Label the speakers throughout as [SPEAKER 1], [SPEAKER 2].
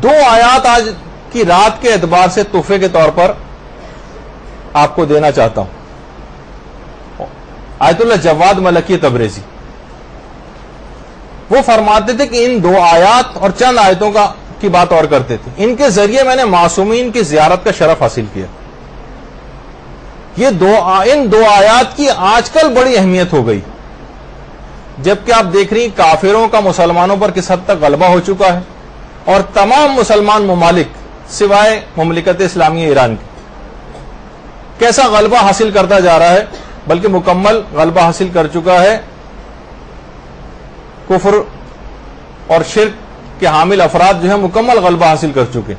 [SPEAKER 1] دو آیات آج کی رات کے اعتبار سے تحفے کے طور پر آپ کو دینا چاہتا ہوں. آیت اللہ جواد ملکی تبریزی وہ فرماتے تھے کہ ان دو آیات اور چند آیتوں کی بات اور کرتے تھے، ان کے ذریعے میں نے معصومین کی زیارت کا شرف حاصل کیا. ان دو آیات کی آج کل بڑی اہمیت ہو گئی، جبکہ آپ دیکھ رہی کافروں کا مسلمانوں پر کس حد تک غلبہ ہو چکا ہے، اور تمام مسلمان ممالک سوائے مملکت اسلامیہ ایران کے کیسا غلبہ حاصل کرتا جا رہا ہے، بلکہ مکمل غلبہ حاصل کر چکا ہے. کفر اور شرک کے حامل افراد جو ہے مکمل غلبہ حاصل کر چکے.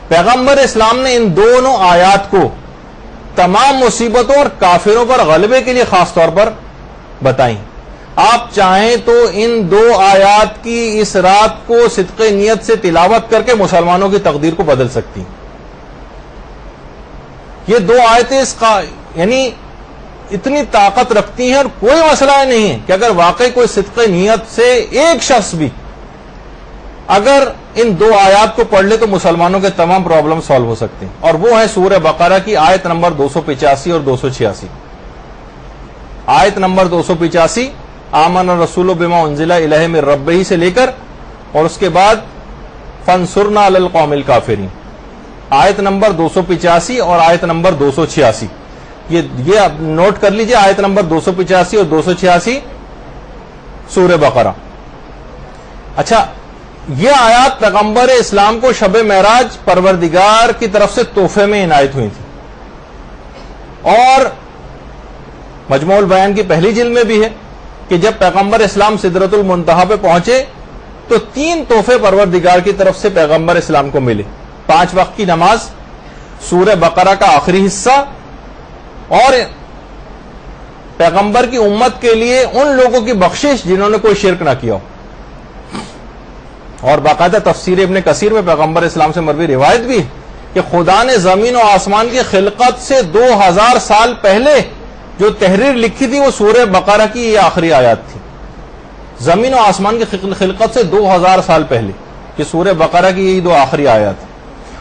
[SPEAKER 1] پیغمبر اسلام نے ان دونوں آیات کو تمام مصیبتوں اور کافروں پر غلبے کے لیے خاص طور پر بتائیں. آپ چاہیں تو ان دو آیات کی اس رات کو صدق نیت سے تلاوت کر کے مسلمانوں کی تقدیر کو بدل سکتی ہیں. یہ دو آیتیں یعنی اتنی طاقت رکھتی ہیں، اور کوئی مسئلہ نہیں ہے کہ اگر واقعی کوئی صدق نیت سے ایک شخص بھی اگر ان دو آیات کو پڑھ لے تو مسلمانوں کے تمام پرابلم سالو ہو سکتے ہیں. اور وہ ہے سورہ بقرہ کی آیت نمبر 285 اور 286. آیت نمبر 285 آمن الرسول بما انزل الیہ من ربہ سے لے کر اور اس کے بعد فانصرنا علی القوم الکافرین. آیت نمبر 285 اور آیت نمبر 286 یہ آپ نوٹ کر لیجئے. آیت نمبر 285 اور 286 سورہ بقرہ. اچھا، یہ آیات پیغمبر اسلام کو شب معراج پروردگار کی طرف سے تحفے میں عنایت ہوئی تھی، اور مجموع البیان کی پہلی جلد میں بھی ہے کہ جب پیغمبر اسلام سدرۃ المنتہا پہ پہنچے تو 3 تحفے پروردگار کی طرف سے پیغمبر اسلام کو ملے: 5 وقت کی نماز، سورہ بقرہ کا آخری حصہ، اور پیغمبر کی امت کے لیے ان لوگوں کی بخشش جنہوں نے کوئی شرک نہ کیا ہو. اور باقاعدہ تفسیر ابن کثیر میں پیغمبر اسلام سے مروی روایت بھی ہے کہ خدا نے زمین و آسمان کی خلقت سے 2000 سال پہلے جو تحریر لکھی تھی وہ سورہ بقرہ کی یہ آخری آیات تھی. زمین و آسمان کی خلقت سے 2000 سال پہلے کہ سورہ بقرہ کی یہی 2 آخری آیات ہیں.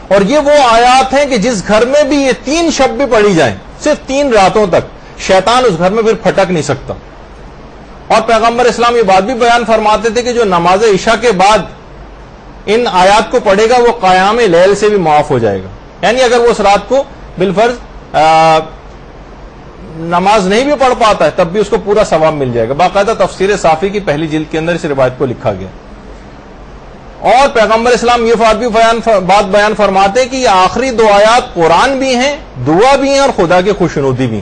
[SPEAKER 1] اور یہ وہ آیات ہیں کہ جس گھر میں بھی یہ 3 شب بھی پڑھی جائیں صرف 3 راتوں تک، شیطان اس گھر میں پھر پھٹک نہیں سکتا. اور پیغمبر اسلام یہ بات بھی بیان فرماتے تھے کہ جو نماز عشاء کے بعد ان آیات کو پڑھے گا وہ قیام لیل سے بھی معاف ہو جائے گا. یعنی اگر وہ اس رات کو بالفرض نماز نہیں بھی پڑھ پاتا ہے تب بھی اس کو پورا ثواب مل جائے گا. باقاعدہ تفسیر صافی کی پہلی جلد کے اندر اس روایت کو لکھا گیا. اور پیغمبر اسلام یہ بات بیان فرماتے کہ یہ آخری 2 آیات قرآن بھی ہیں، دعا بھی ہیں، اور خدا کی خوشنودی بھی.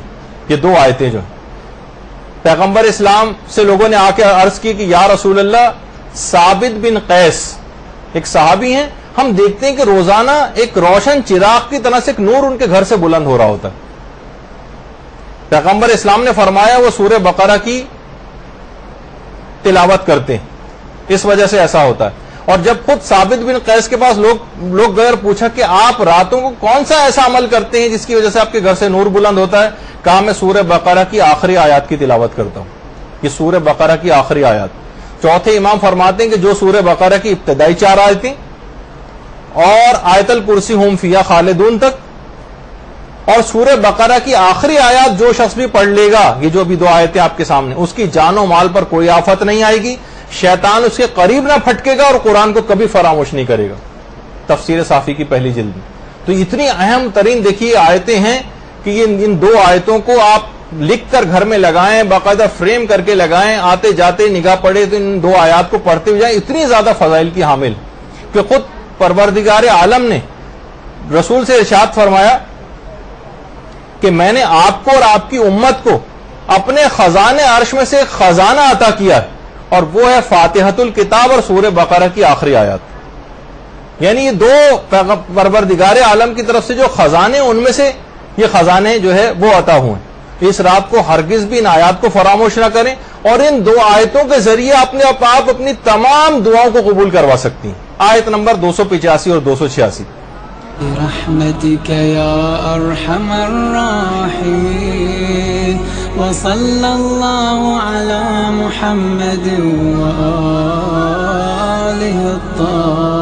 [SPEAKER 1] یہ 2 آیتیں جو ہیں پیغمبر اسلام سے لوگوں نے آ کے عرض کی کہ یا رسول اللہ، ثابت بن قیس ایک صحابی ہیں، ہم دیکھتے ہیں کہ روزانہ ایک روشن چراغ کی طرح سے ایک نور ان کے گھر سے بلند ہو رہا ہوتا ہے. پیغمبر اسلام نے فرمایا وہ سورہ بقرہ کی تلاوت کرتے ہیں، اس وجہ سے ایسا ہوتا ہے. اور جب خود ثابت بن قیس کے پاس لوگ گئے اور پوچھا کہ آپ راتوں کو کون سا ایسا عمل کرتے ہیں جس کی وجہ سے آپ کے گھر سے نور بلند ہوتا ہے؟ کہا میں سورہ بقرہ کی آخری آیات کی تلاوت کرتا ہوں. یہ سورہ بقرہ کی آخری آیات. چوتھے امام فرماتے ہیں کہ جو سورہ بقرہ کی ابتدائی 4 آیتیں اور آیت الکرسی ہم فیہا خالدون تک، اور سورہ بقرہ کی آخری آیات جو شخص بھی پڑھ لے گا، یہ جو بھی 2 آیتیں آپ کے سامنے، اس کی جان و مال پر کوئی آفت نہیں آئے گی، شیطان اس کے قریب نہ پھٹکے گا، اور قرآن کو کبھی فراموش نہیں کرے گا. تفسیر صافی کی پہلی جلد میں. تو اتنی اہم ترین دیکھیے آیتیں ہیں کہ ان 2 آیتوں کو آپ لکھ کر گھر میں لگائیں، باقاعدہ فریم کر کے لگائیں، آتے جاتے نگاہ پڑے تو ان 2 آیات کو پڑھتے ہوئے جائیں. اتنی زیادہ فضائل کی حامل کہ خود پروردگار عالم نے رسول سے ارشاد فرمایا کہ میں نے آپ کو اور آپ کی امت کو اپنے خزانے عرش میں سے ایک خزانہ عطا کیا ہے، اور وہ ہے فاتحۃ الکتاب اور سورہ بقرہ کی آخری آیات. یعنی یہ 2 پروردگار عالم کی طرف سے جو خزانے، ان میں سے یہ خزانے جو ہے وہ عطا ہوئے. اس رات کو ہرگز بھی ان آیات کو فراموش نہ کریں، اور ان 2 آیتوں کے ذریعے آپ اپنی تمام دعاؤں کو قبول کروا سکتی ہیں. آیت نمبر 285 اور 286.
[SPEAKER 2] برحمتك يا أرحم الراحمين وصلى الله على محمد وآله الطاهرين.